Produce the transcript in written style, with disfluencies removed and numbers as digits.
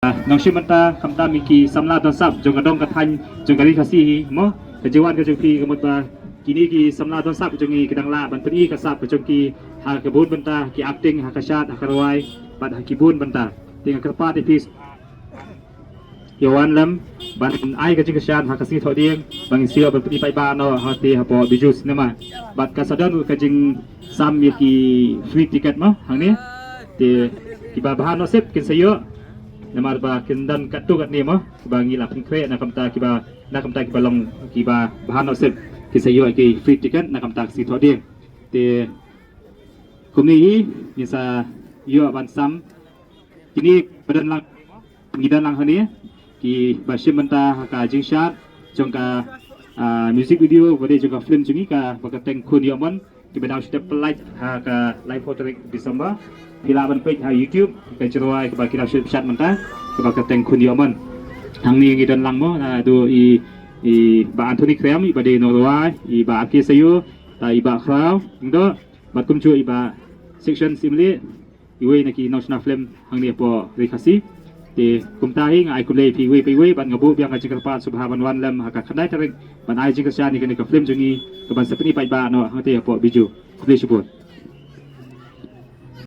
Nong Shimanta kamta miki samla don sap jong kadong kathan jong kali kasi mo kejawan ke jongpi kemut ba kini ki samla don sap jongi kedang la ban peni ka sap jongki ha kebun benta ki acting ha kasat ha karwai ban ha kibun benta tinga kerpa ti pis yawan lam ban ai ka jing kasat ha kasi thoding bang sio ban peni pai ba no ha ti ha po bijus nama bat kasadan ka jing sam ki free ticket mo hang ni ti ki ba bahan no sep kin sayo Namar ba kindan katu kat ni mo bangi la pingkwe na kamta kiba long kiba bahan osep kisayo ki free ticket na kamta si thoding te kumni ni sa yo ban sam kini badan lang ngidan lang hani ki basim menta ka jingshat jongka music video bode juga film jungi ka bakateng kun yomon ki badau step light ha ka live photo December Hilaban page ha YouTube ka ceroi ka kira chat menta ka bakateng kun yomon hang ni ngidan lang mo na do i ba Anthony Krem i bade norway i ba ke sayo ta i ba kraw ndo bat kum chu i ba section simli i we na ki national film hang ni po rekasi te kumtahi ngai kulei pi we ban ngabu biang ka jingkar pa subhaban wan lam ha ka khadai tarik ban ai jingkar sha ni ka film jungi ka ban sapni pai ba no hang te po biju kulei subut